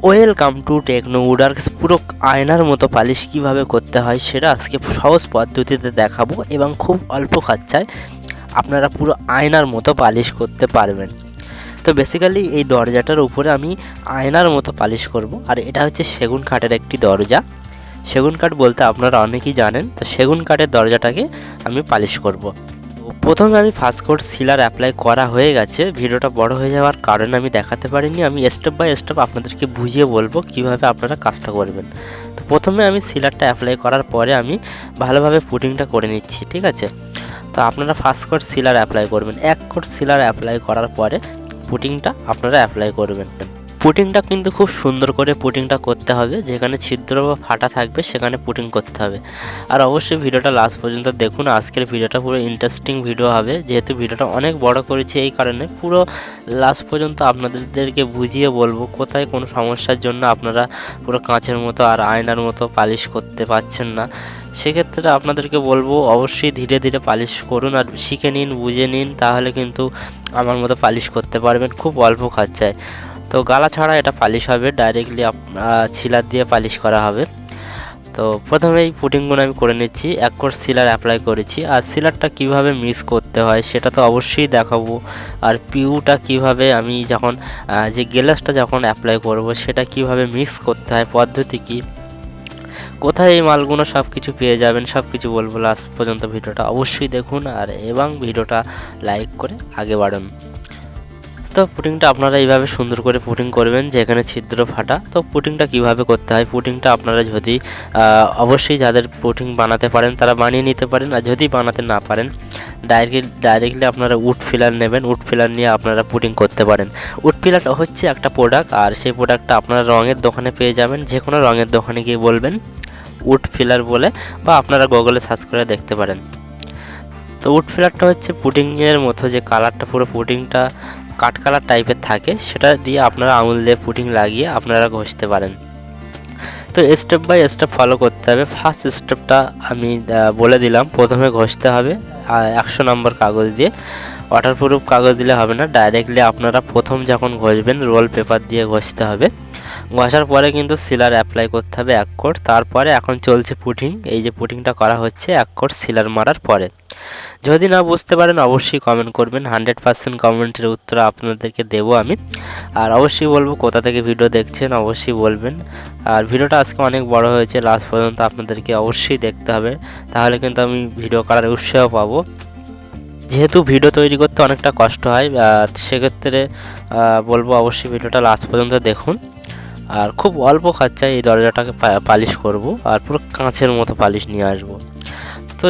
Welcome to techno উডার্কস। পুরো আয়নার মতো পালিশ কিভাবে করতে হয় সেটা আজকে সহজ পদ্ধতিতে দেখাবো এবং খুব অল্প খরচায় আপনারা পুরো আয়নার মতো পালিশ করতে পারবেন। তো বেসিক্যালি এই দরজাটার উপরে আমি আয়নার মতো পালিশ করব। আর এটা হচ্ছে সেগুন কাঠের একটি দরজা। সেগুন কাঠ বলতে আপনারা অনেকেই জানেন। তো সেগুন কাঠের দরজাটাকে আমি পালিশ করব। প্রথমে আমি ফার্স্ট কোট সিলার অ্যাপ্লাই করা হয়ে গেছে। ভিডিওটা বড় হয়ে যাওয়ার কারণে আমি দেখাতে পারিনি। আমি স্টেপ বাই স্টেপ আপনাদেরকে বুঝিয়ে বলবো কিভাবে আপনারা কাজটা করবেন। তো প্রথমে আমি সিলারটা অ্যাপ্লাই করার পরে আমি ভালোভাবে পুটিংটা করে নিচ্ছি, ঠিক আছে। তো আপনারা ফার্স্ট কোট সিলার অ্যাপ্লাই করবেন। এক কোট সিলার অ্যাপ্লাই করার পরে পুটিংটা আপনারা অ্যাপ্লাই করবেন। পুটিংটা কিন্তু খুব সুন্দর করে পুটিংটা করতে হবে। যেখানে ছিদ্র বা ফাটা থাকবে সেখানে পুটিং করতে হবে। আর অবশ্যই ভিডিওটা লাস্ট পর্যন্ত দেখুন। আজকের ভিডিওটা পুরো ইন্টারেস্টিং ভিডিও হবে। যেহেতু ভিডিওটা অনেক বড় করেছি এই কারণে পুরো লাস্ট পর্যন্ত আপনাদেরকে বুঝিয়ে বলবো কোথায় কোনো সমস্যার জন্য আপনারা পুরো কাঁচের মতো আর আয়নার মতো পালিশ করতে পারছেন না। সেক্ষেত্রে আপনাদেরকে বলবো অবশ্যই ধীরে ধীরে পালিশ করুন আর শিখে নিন, বুঝে নিন, তাহলে কিন্তু আমার মতো পালিশ করতে পারবেন খুব অল্প খরচায়। তো গালা ছাড়া এটা পালিশ হবে, ডাইরেক্টলি সিলার দিয়ে পালিশ করা হবে। তো প্রথমে এই পুটিংগুলো আমি করে নিচ্ছি। এক কোট সিলার অ্যাপ্লাই করেছি। আর সিলারটা কিভাবে মিক্স করতে হয় সেটা তো অবশ্যই দেখাবো। আর পিউটা কিভাবে আমি যখন যে গ্লাসটা যখন অ্যাপ্লাই করব সেটা কিভাবে মিক্স করতে হয়, পদ্ধতি কী, কোথায় এই মালগুলো সব কিছু পেয়ে যাবেন, সব কিছু বলবো। লাস্ট পর্যন্ত ভিডিওটা অবশ্যই দেখুন আর এবং ভিডিওটা লাইক করে আগে বাড়ুন। তো পুটিংটা আপনারা এইভাবে সুন্দর করে পুটিং করবেন যেখানে ছিদ্র ফাটা। তো পুটিংটা কিভাবে করতে হয়, পুটিংটা আপনারা যদি অবশ্যই যাদের পুটিং বানাতে পারেন তারা বানিয়ে নিতে পারেন। আর যদি বানাতে না পারেন ডাইরেক্টলি আপনারা উড ফিলার নেবেন। উড ফিলার নিয়ে আপনারা পুটিং করতে পারেন। উড ফিলার হচ্ছে একটা প্রোডাক্ট, আর সেই প্রোডাক্টটা আপনারা রঙের দোকানে পেয়ে যাবেন। যে কোনো রঙের দোকানে গিয়ে বলবেন উড ফিলার বলে, বা আপনারা গুগলে সার্চ করে দেখতে পারেন। তো উড ফিলারটা হচ্ছে পুটিংয়ের মতো যে কালারটা পুরো পুটিংটা কাট কালার টাইপের থাকে, সেটা দিয়ে আপনারা আঙুল দিয়ে পুটিং লাগিয়ে আপনারা ঘষতে পারেন। তো স্টেপ বাই স্টেপ ফলো করতে হবে। ফার্স্ট স্টেপটা আমি বলে দিলাম। প্রথমে ঘষতে হবে 100 নম্বর কাগজ দিয়ে। ওয়াটারপ্রুফ কাগজ দিলে হবে না, ডাইরেক্টলি আপনারা প্রথম যখন ঘষবেন রোল পেপার দিয়ে ঘষতে হবে। ঘষার পরে কিন্তু সিলার অ্যাপ্লাই করতে হবে 1 কোট। তারপরে এখন চলছে পুটিং। এই যে পুটিংটা করা হচ্ছে 1 কোট সিলার মারার পরে। যদি না বুঝতে পারেন অবশ্যই কমেন্ট করবেন। 100% কমেন্টের উত্তর আপনাদেরকে দেবো আমি। আর অবশ্যই বলবো কোথা থেকে ভিডিও দেখছেন অবশ্যই বলবেন। আর ভিডিওটা আজকে অনেক বড় হয়েছে, লাস্ট পর্যন্ত আপনাদেরকে অবশ্যই দেখতে হবে, তাহলে কিন্তু আমি ভিডিও করার উৎসাহ পাবো। যেহেতু ভিডিও তৈরি করতে অনেকটা কষ্ট হয়, সেক্ষেত্রে বলবো অবশ্যই ভিডিওটা লাস্ট পর্যন্ত দেখুন। আর খুব অল্প খরচায় এই দরজাটাকে পালিশ করব আর পুরো কাঁচের মতো পালিশ নিয়ে আসবো। তো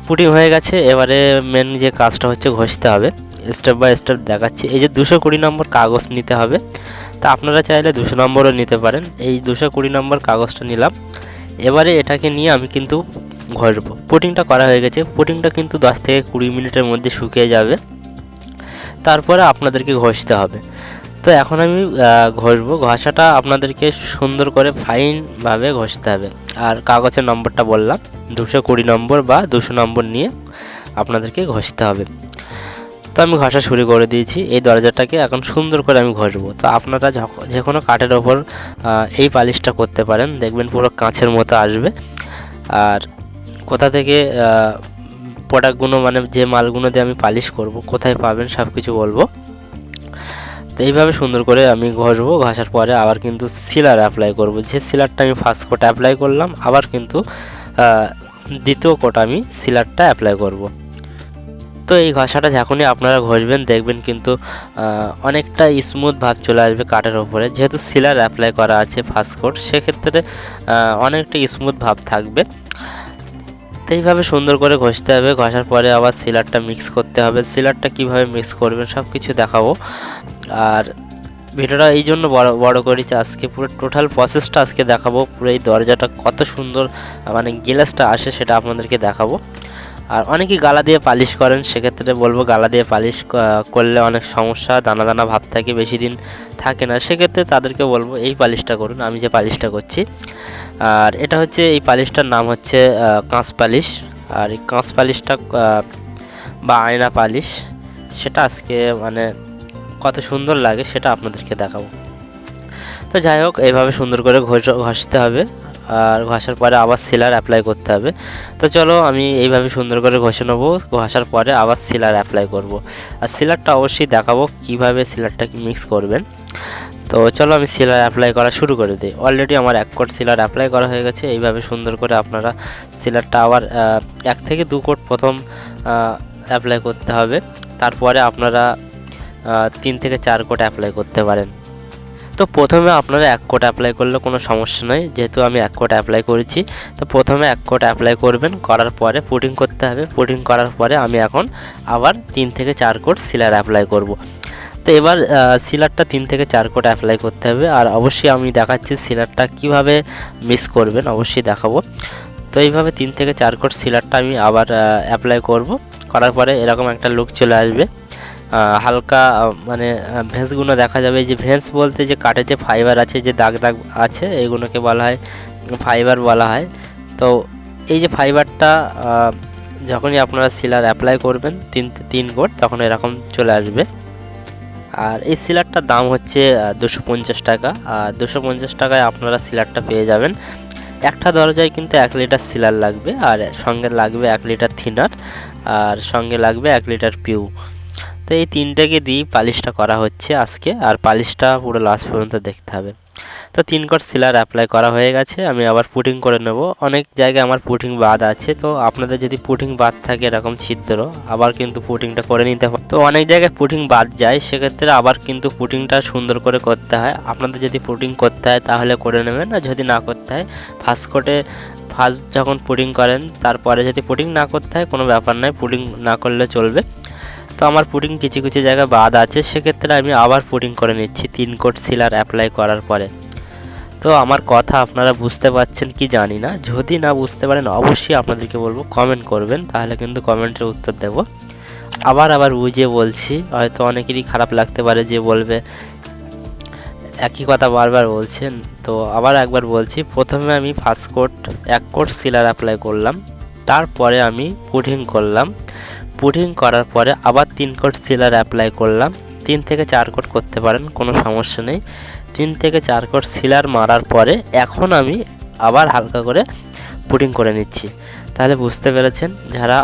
পুটিং হয়ে গেছে, এবারে মেন যে কাজটা হচ্ছে ঘষতে হবে। স্টেপ বাই স্টেপ দেখাচ্ছি। এই যে 220 নম্বর কাগজ নিতে হবে। তা আপনারা চাইলে 200 নম্বরও নিতে পারেন। এই 220 নম্বর কাগজটা নিলাম। এবারে এটাকে নিয়ে আমি কিন্তু ঘষবো। পুটিংটা করা হয়ে গেছে। পুটিংটা কিন্তু 10 থেকে 20 মিনিটের মধ্যে শুকিয়ে যাবে। তারপরে আপনাদেরকে ঘষতে হবে। তো এখন আমি ঘষবো। ঘষাটা আপনাদেরকে সুন্দর করে ফাইনভাবে ঘষতে হবে। আর কাগজের নম্বরটা বললাম 220 নম্বর বা 200 নম্বর নিয়ে আপনাদেরকে ঘষতে হবে। তো আমি ঘষা শুরু করে দিয়েছি। এই দরজাটাকে এখন সুন্দর করে আমি ঘষবো। তো আপনারা যে কোনো কাঠের ওপর এই পালিশটা করতে পারেন, দেখবেন পুরো কাঁচের মতো আসবে। আর কোথা থেকে প্রোডাক্টগুলো মানে যে মালগুলো দিয়ে আমি পালিশ করব কোথায় পাবেন সব কিছু বলবো। তো এইভাবে সুন্দর করে আমি ঘষবো। ঘষার পরে আবার কিন্তু সিলার অ্যাপ্লাই করব। যে সিলারটা আমি ফার্স্ট কোট অ্যাপ্লাই করলাম আবার কিন্তু দ্বিতীয় কোট আমি সিলারটা অ্যাপ্লাই করব। তো এই ঘষাটা যখনই আপনারা ঘষবেন দেখবেন কিন্তু অনেকটা স্মুথ ভাব চলে আসবে কাঠের ওপরে। যেহেতু সিলার অ্যাপ্লাই করা আছে ফার্স্ট কোট, সেক্ষেত্রে অনেকটা স্মুথ ভাব থাকবে। তো এইভাবে সুন্দর করে ঘষতে হবে। ঘষার পরে আবার সিলারটা মিক্স করতে হবে। সিলারটা কিভাবে মিক্স করবেন সব কিছু দেখাবো। আর ভিডিওটা এই জন্য বড় করেছি আজকে, পুরো টোটাল প্রসেসটা আজকে দেখাবো। পুরো এই দরজাটা কত সুন্দর মানে গ্লাসটা আসে সেটা আপনাদেরকে দেখাবো। আর অনেকেই গালা দিয়ে পালিশ করেন, সেক্ষেত্রে বলবো গালা দিয়ে পালিশ করলে অনেক সমস্যা, দানা দানা ভাব থাকে, বেশি দিন থাকে না। সেক্ষেত্রে তাদেরকে বলবো এই পালিশটা করুন, আমি যে পালিশটা করছি। আর এটা হচ্ছে এই পালিশটার নাম হচ্ছে কাঁচ পালিশ। আর এই কাঁচ পালিশটা বা আয়না পালিশ সেটা আজকে মানে কত সুন্দর লাগে সেটা আপনাদেরকে দেখাবো। তো যাই হোক, এইভাবে সুন্দর করে ঘষতে হবে, আর ঘষার পরে আবার সিলার অ্যাপ্লাই করতে হবে। তো চলো আমি এইভাবে সুন্দর করে ঘষে নেবো, ঘষার পরে আবার সিলার অ্যাপ্লাই করব। আর সিলারটা অবশ্যই দেখাবো কীভাবে সিলারটা মিক্স করবেন। তো চলো আমি সিলার অ্যাপ্লাই করা শুরু করে দিই। অলরেডি আমার 1 কোট সিলার অ্যাপ্লাই করা হয়ে গেছে। এইভাবে সুন্দর করে আপনারা সিলারটা আবার 1 থেকে 2 কোট প্রথম অ্যাপ্লাই করতে হবে, তারপরে আপনারা 3 থেকে 4 কোট অ্যাপ্লাই করতে পারেন। তো প্রথমে আপনারা 1 কোট অ্যাপ্লাই করলে কোনো সমস্যা নয়, যেহেতু আমি 1 কোট অ্যাপ্লাই করেছি। তো প্রথমে 1 কোট অ্যাপ্লাই করবেন, করার পরে পুটিং করতে হবে। পুটিং করার পরে আমি এখন আবার 3 থেকে 4 কোট সিলার অ্যাপ্লাই করব। তো এবার সিলারটা 3 থেকে 4 কোট অ্যাপ্লাই করতে হবে। আর অবশ্যই আমি দেখাচ্ছি সিলারটা কিভাবে মিক্স করবেন, অবশ্যই দেখাবো। তো এইভাবে 3 থেকে 4 কোট সিলারটা আমি আবার অ্যাপ্লাই করব। করার পরে এরকম একটা লুক চলে আসবে। হালকা মানে ভেঁসগুলো দেখা যাবে। যে ভেঁস বলতে যে কাঠের যে ফাইবার আছে, যে দাগ দাগ আছে, এইগুলোকে বলা হয় ফাইবার বলা হয়। তো এই যে ফাইবারটা যখনই আপনারা সিলার অ্যাপ্লাই করবেন 3 কোট, তখন এরকম চলে আসবে। আর এই সিলারটার দাম হচ্ছে 250 টাকা। আর 250 টাকায় আপনারা সিলারটা পেয়ে যাবেন। একটা দরজায় কিন্তু 1 লিটার সিলার লাগবে, আর সঙ্গে লাগবে 1 লিটার থিনার, আর সঙ্গে লাগবে 1 লিটার পিউ। তো এই 3টাকে দিয়ে পালিশটা করা হচ্ছে আজকে, আর পালিশটা পুরো লাস্ট পর্যন্ত দেখতে হবে। তো 3 কোট সিলার অ্যাপ্লাই করা হয়ে গেছে। আমি আবার পুটিং করে নেব। অনেক জায়গায় আমার পুটিং বাদ আছে, তো আপনাদের যদি পুটিং বাদ থাকে এরকম ছিদ্র, আবার কিন্তু পুটিংটা করে নিতে হয়। তো অনেক জায়গায় পুটিং বাদ যায়, সেক্ষেত্রে আবার কিন্তু পুটিংটা সুন্দর করে করতে হয়। আপনাদের যদি পুটিং করতে হয় তাহলে করে নেবেন, আর যদি না করতে হয় ফার্স্ট যখন পুটিং করেন তারপরে যদি পুটিং না করতে হয় কোনো ব্যাপার নয়, পুটিং না করলে চলবে। তো আমার পুটিং কিছু কিছু জায়গায় বাদ আছে, সেক্ষেত্রে আমি আবার পুটিং করে নিচ্ছি 3 কোট সিলার অ্যাপ্লাই করার পরে। তো আমার কথা আপনারা বুঝতে পারছেন কি জানি না, যদি না বুঝতে পারেন অবশ্যই আপনাদেরকে বলবো কমেন্ট করবেন, তাহলে কিন্তু কমেন্টের উত্তর দেব। আবার বুঝিয়ে বলছি, হয়তো অনেকেরই খারাপ লাগতে পারে, যে বলবে একই কথা বারবার বলছেন। তো আবার একবার বলছি, প্রথমে আমি ফার্স্ট কোট 1 কোট সিলার অ্যাপ্লাই করলাম, তারপরে আমি পুটিং করলাম। পুটিং করার পরে আবার 3 কোট সিলার অ্যাপ্লাই করলাম। 3 থেকে 4 কোট করতে পারেন, কোনো সমস্যা নেই। 3 থেকে 4 কোট সিলার মারার পরে এখন আমি আবার হালকা করে পুটিং করে নিচ্ছি। তাহলে বুঝতে পেরেছেন। যারা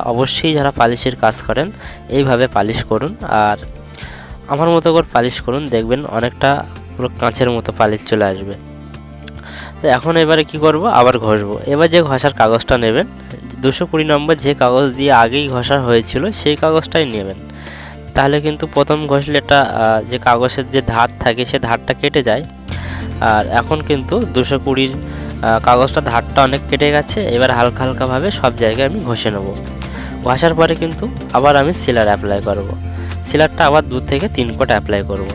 পালিশের কাজ করেন এইভাবে পালিশ করুন, আর আমার মতো করে পালিশ করুন, দেখবেন অনেকটা পুরো কাঁচের মতো পালিশ চলে আসবে। তো এখন এবারে কি করব, আবার ঘষবো। এবার যে ঘষার কাগজটা নেবেন, 220 নম্বর যে কাগজ দিয়ে আগেই ঘষা হয়েছিল সেই কাগজটাই নেবেন, তাহলে কিন্তু প্রথম ঘষলে এটা যে কাগজের যে ধার থাকে সে ধারটা কেটে যায়। আর এখন কিন্তু 220 কাগজটা ধারটা অনেক কেটে গেছে। এবার হালকা হালকাভাবে সব জায়গায় আমি ঘষে নেব। ঘষার পরে কিন্তু আবার আমি সিলার অ্যাপ্লাই করব। সিলারটা আবার 2 থেকে 3 কোট অ্যাপ্লাই করব।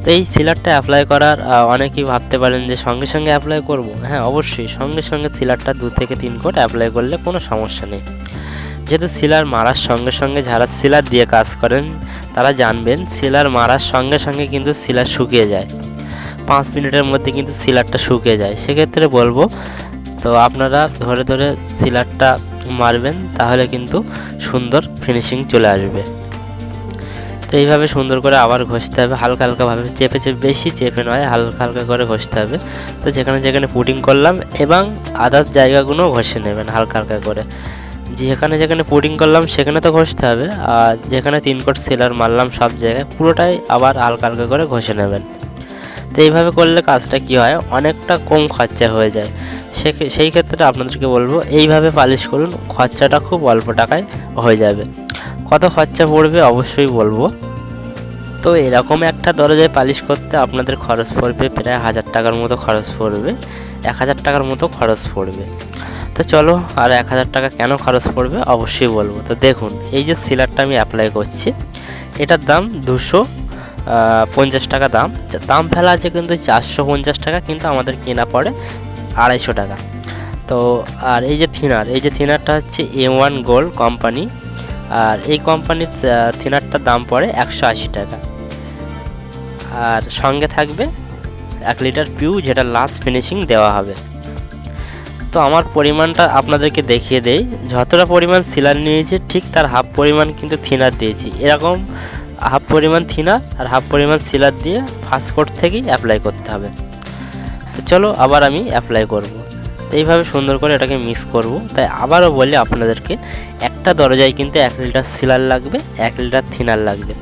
তো এই সিলারটা অ্যাপ্লাই করার অনেকেই ভাবতে পারেন যে সঙ্গে সঙ্গে অ্যাপ্লাই করব। হ্যাঁ, অবশ্যই সঙ্গে সঙ্গে সিলারটা 2 থেকে 3 কোট অ্যাপ্লাই করলে কোনো সমস্যা নেই। যেহেতু সিলার মারার সঙ্গে সঙ্গে, যারা সিলার দিয়ে কাজ করেন তারা জানবেন, সিলার মারার সঙ্গে সঙ্গে কিন্তু সিলার শুকিয়ে যায়। 5 মিনিটের মধ্যে কিন্তু সিলারটা শুকিয়ে যায়। সেক্ষেত্রে বলবো, তো আপনারা ধরে ধরে সিলারটা মারবেন, তাহলে কিন্তু সুন্দর ফিনিশিং চলে আসবে। তো এইভাবে সুন্দর করে আবার ঘষতে হবে, হালকা হালকাভাবে চেপে বেশি চেপে নয়, হালকা হালকা করে ঘষতে হবে। তো যেখানে যেখানে পুটিং করলাম এবং আদার্স জায়গাগুলো ঘষে নেবেন হালকা হালকা করে। যেখানে পুটিং করলাম সেখানে তো ঘষতে হবে, আর যেখানে 3 কোট সিলার মারলাম সব জায়গায় পুরোটাই আবার হালকা হালকা করে ঘষে নেবেন। তো এইভাবে করলে কাজটা কি হয়, অনেকটা কম খরচা হয়ে যায়। সেই ক্ষেত্রে আপনাদেরকে বলবো এইভাবে পালিশ করুন, খরচাটা খুব অল্প টাকায় হয়ে যাবে। কত খরচা পড়বে অবশ্যই বলবো। তো এরকম একটা দরজায় পালিশ করতে আপনাদের খরচ পড়বে প্রায় 1000 টাকার মতো খরচ পড়বে, 1000 টাকার মতো খরচ পড়বে। তো চলো, আর 1000 টাকা কেন খরচ পড়বে অবশ্যই বলবো। তো দেখুন, এই যে সিলারটা আমি অ্যাপ্লাই করছি, এটার দাম 250 টাকা দাম ফেলা আছে কিন্তু 450 টাকা, কিন্তু আমাদের কেনা পড়ে 250 টাকা। তো আর এই যে থিনারটা হচ্ছে A1 গোল্ড কোম্পানি, আর এই কোম্পানির থিনারটার দাম পড়ে 180 টাকা। আর সঙ্গে থাকবে 1 লিটার পিউ, যেটা লাস্ট ফিনিশিং দেওয়া হবে। তো আমার পরিমাণটা আপনাদেরকে দেখিয়ে দেই, যতটা পরিমাণ সিলার নিয়েছি ঠিক তার হাফ পরিমাণ কিন্তু থিনার দিয়েছি। এরকম হাফ পরিমাণ থিনার আর হাফ পরিমাণ সিলার দিয়ে ফার্স্ট কোট থেকেই অ্যাপ্লাই করতে হবে। তো চলো আবার আমি অ্যাপ্লাই করব। তো এইভাবে সুন্দর করে এটাকে মিক্স করব। তাই আবারও বলি আপনাদেরকে, একটা দরজায় কিন্তু 1 লিটার সিলার লাগবে, 1 লিটার থিনার লাগবে।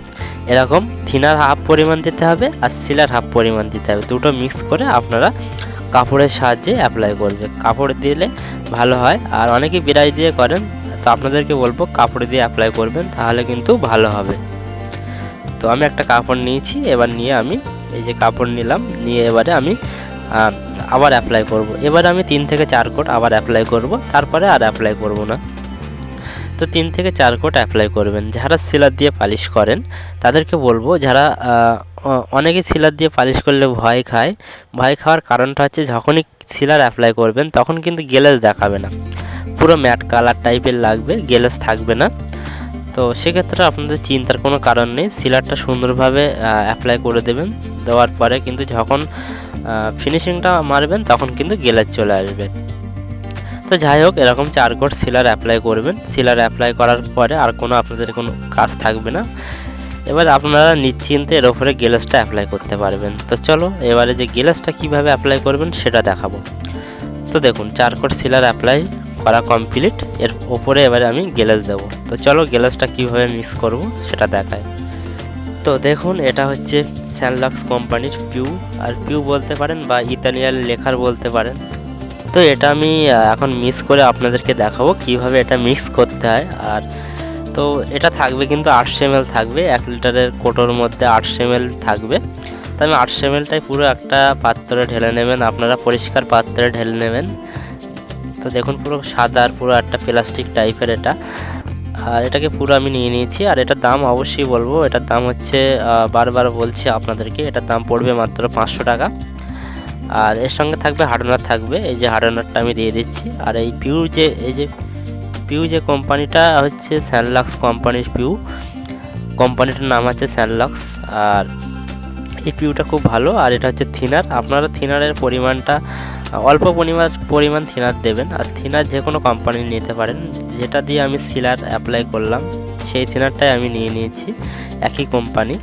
এরকম থিনার হাফ পরিমাণ দিতে হবে আর সিলার হাফ পরিমাণ দিতে হবে। দুটো মিক্স করে আপনারা কাপড়ের সাহায্যে অ্যাপ্লাই করবে। কাপড় দিলে ভালো হয়, আর অনেকে বিরাজ দিয়ে করেন, তো আপনাদেরকে বলবো কাপড় দিয়ে অ্যাপ্লাই করবেন, তাহলে কিন্তু ভালো হবে। তো আমি একটা কাপড় নিয়েছি, এবার নিয়ে আমি এই যে কাপড় নিলাম, নিয়ে এবারে আমি আবার অ্যাপ্লাই করব। এবারে আমি 3 থেকে 4 কোট আবার অ্যাপ্লাই করব, তারপরে আর অ্যাপ্লাই করব না। তো 3 থেকে 4 কোট অ্যাপ্লাই করবেন। যারা সিলার দিয়ে পালিশ করেন তাদেরকে বলবো, যারা অনেকে সিলার দিয়ে পালিশ করলে ভয় খায়, ভয় খাওয়ার কারণটা হচ্ছে যখনই সিলার অ্যাপ্লাই করবেন তখন কিন্তু গ্লেজ দেখাবে না, পুরো ম্যাট কালার টাইপের লাগবে, গ্লেজ থাকবে না। তো সেক্ষেত্রে আপনাদের চিন্তার কোনো কারণ নেই, সিলারটা সুন্দরভাবে অ্যাপ্লাই করে দেবেন। দেওয়ার পরে কিন্তু যখন ফিনিশিংটা মারবেন তখন কিন্তু গ্লেজ চলে আসবে। তো যাই হোক, এরকম 4 কোট সিলার অ্যাপ্লাই করবেন। সিলার অ্যাপ্লাই করার পরে আর কোনো আপনাদের কোনো কাজ থাকবে না। এবার আপনারা নিশ্চিন্তে এর ওপরে গ্লেজটা অ্যাপ্লাই করতে পারবেন। তো চলো এবারে যে গ্লেজটা কীভাবে অ্যাপ্লাই করবেন সেটা দেখাবো। তো দেখুন 4 কোট সিলার অ্যাপ্লাই করা কমপ্লিট, এর ওপরে এবারে আমি গ্লেজ দেবো। তো চলো গ্লেজটা কীভাবে মিক্স করব সেটা দেখায়। তো দেখুন এটা হচ্ছে স্যানলক্স কোম্পানির পিউ, আর পিউ বলতে পারেন বা ইতালিয়ান লেখার বলতে পারেন। তো এটা আমি এখন মিক্স করে আপনাদেরকে দেখাবো কিভাবে এটা মিক্স করতে হয়। আর তো এটা থাকবে কিন্তু 800 ml থাকবে, 1 লিটারের কোটোর মধ্যে 800 ml থাকবে। তো আমি 800 mlটাই পুরো একটা পাত্রে ঢেলে নেবেন, আপনারা পরিষ্কার পাত্রে ঢেলে নেবেন। তো দেখুন পুরো সাদা আর পুরো একটা প্লাস্টিক টাইপের এটা, আর এটাকে পুরো আমি নিয়ে নিয়েছি। আর এটার দাম অবশ্যই বলবো, এটার দাম হচ্ছে বারবার বলছি আপনাদেরকে, এটার দাম পড়বে মাত্র 500 টাকা। আর এর সঙ্গে থাকবে হার্ডনার থাকবে, এই যে হার্ডনারটা আমি দিয়ে দিচ্ছি। আর এই পিউ যে কোম্পানিটা হচ্ছে স্যানলক্স কোম্পানির পিউ, কোম্পানিটার নাম হচ্ছে স্যানলক্স। আর এই পিউটা খুব ভালো। আর এটা হচ্ছে থিনার, আপনারা থিনারের পরিমাণটা অল্প পরিমাণ থিনার দেবেন। আর থিনার যে কোনো কোম্পানির নিতে পারেন, যেটা দিয়ে আমি সিলার অ্যাপ্লাই করলাম সেই থিনারটাই আমি নিয়ে নিয়েছি, একই কোম্পানি।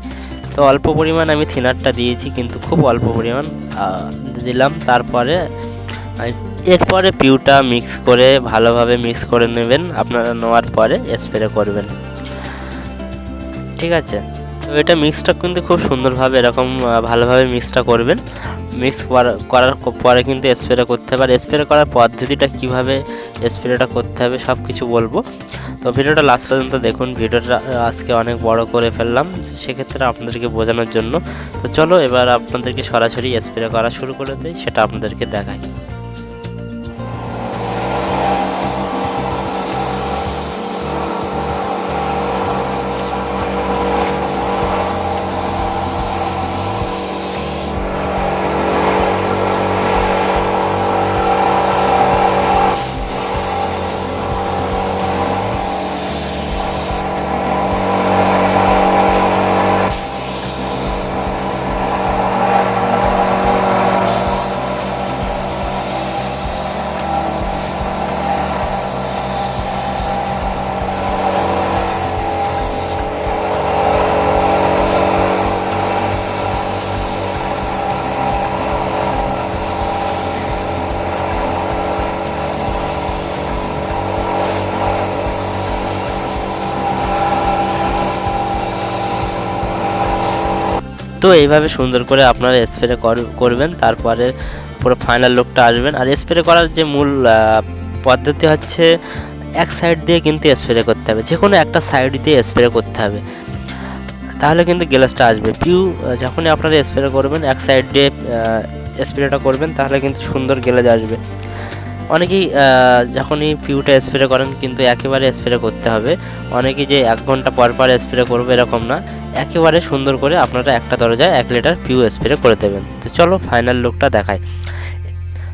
তো অল্প পরিমাণ আমি থিনারটা দিয়েছি, কিন্তু খুব অল্প পরিমাণ দিলাম। তারপরে এরপরে পিউটা মিক্স করে ভালোভাবে মিক্স করে নেবেন। আপনারা নেওয়ার পরে স্প্রে করবেন, ঠিক আছে। তো এটা মিক্সটা কিন্তু খুব সুন্দরভাবে এরকম ভালোভাবে মিক্সটা করবেন। মিক্স করার পরে কিন্তু স্প্রে করতে হবে। আর স্প্রে করার পদ্ধতিটা কীভাবে স্প্রেটা করতে হবে সব কিছু বলবো। তো ভিডিওটা লাস্ট পর্যন্ত দেখুন। ভিডিওটা আজকে অনেক বড় করে ফেললাম, সেক্ষেত্রে আপনাদেরকে বোঝানোর জন্য। তো চলো এবার আপনাদেরকে সরাসরি স্প্রে করা শুরু করে দিই, সেটা আপনাদেরকে দেখাই। তো এইভাবে সুন্দর করে আপনারা স্প্রে করবেন, তারপরে পুরো ফাইনাল লুকটা আসবেন। আর স্প্রে করার যে মূল পদ্ধতি হচ্ছে এক সাইড দিয়ে কিন্তু স্প্রে করতে হবে, যে কোনো একটা সাইড দিয়ে স্প্রে করতে হবে, তাহলে কিন্তু গ্লেজটা আসবে। পিউ যখনই আপনারা স্প্রে করবেন এক সাইড দিয়ে স্প্রেটা করবেন, তাহলে কিন্তু সুন্দর গ্লেজ আসবে। অনেকেই যখনই পিউটা স্প্রে করেন কিন্তু একেবারে স্প্রে করতে হবে, অনেকেই যে 1 ঘন্টা পর পর স্প্রে করবে এরকম না, একেবারে সুন্দর করে আপনারা একটা দরজায় 1 লিটার পিউ স্প্রে করে দেবেন। তো চলো ফাইনাল লুকটা দেখাই।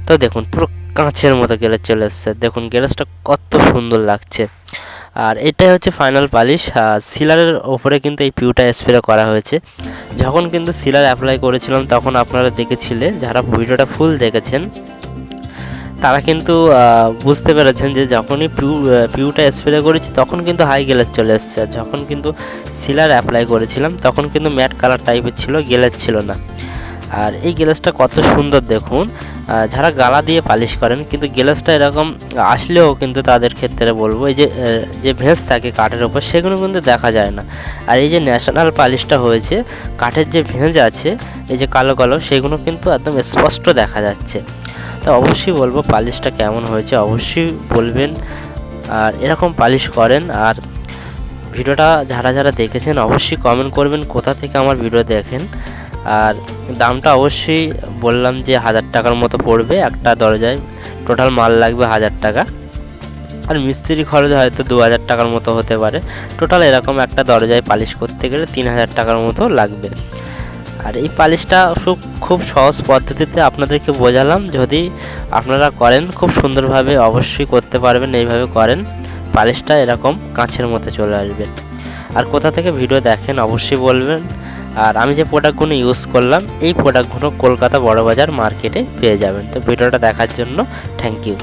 তো দেখুন পুরো কাঁচের মতো গ্লেজ চলে এসছে, দেখুন গ্লেজটা কত সুন্দর লাগছে। আর এটাই হচ্ছে ফাইনাল পালিশ। সিলারের ওপরে কিন্তু এই পিউটা স্প্রে করা হয়েছে। যখন কিন্তু সিলার অ্যাপ্লাই করেছিলাম তখন আপনারা দেখেছিলেন, যারা ভিডিওটা ফুল দেখেছেন তারা কিন্তু বুঝতে পেরেছেন যে যখনই পিউটা স্প্রে করেছি তখন কিন্তু হাই গ্লেজ চলে এসছে। যখন কিন্তু সিলার অ্যাপ্লাই করেছিলাম তখন কিন্তু ম্যাট কালার টাইপের ছিল, গ্লেজ ছিল না। আর এই গ্লাসটা কত সুন্দর দেখুন, যারা গালা দিয়ে পালিশ করেন কিন্তু গ্লাসটা এরকম আসলেও কিন্তু তাদের ক্ষেত্রে বলবো এই যে ভেঁজ থাকে কাঠের ওপর সেগুলো কিন্তু দেখা যায় না। আর এই যে ন্যাশনাল পালিশটা হয়েছে, কাঠের যে ভেঁজ আছে এই যে কালো কালো সেগুলো কিন্তু একদম স্পষ্ট দেখা যাচ্ছে। তো অবশ্যই বলবো পালিশটা কেমন হয়েছে অবশ্যই বলবেন, আর এরকম পালিশ করেন। আর ভিডিওটা যারা যারা দেখেছেন অবশ্যই কমেন্ট করবেন কোথা থেকে আমার ভিডিও দেখেন। আর দামটা অবশ্যই বললাম যে 1000 টাকার মতো পড়বে একটা দরজায়, টোটাল মাল লাগবে 1000 টাকা, আর মিস্ত্রি খরচ হয়তো 2000 টাকার মতো হতে পারে। টোটাল এরকম একটা দরজায় পালিশ করতে গেলে 3000 টাকার মতো লাগবে। আর এই পালিশটা খুব সহজ পদ্ধতিতে আপনাদেরকে বোঝালাম, যদি আপনারা করেন খুব সুন্দরভাবে অবশ্যই করতে পারবেন। এইভাবে করেন পালিশটা এরকম কাঁচের মতো চলে আসবে। আর কোথা থেকে ভিডিও দেখেন অবশ্যই বলবেন। আর আমি যে প্রোডাক্টগুলো ইউজ করলাম এই প্রোডাক্টগুলো কলকাতা বড়বাজার মার্কেটে পেয়ে যাবেন। তো ভিডিওটা দেখার জন্য থ্যাংক ইউ।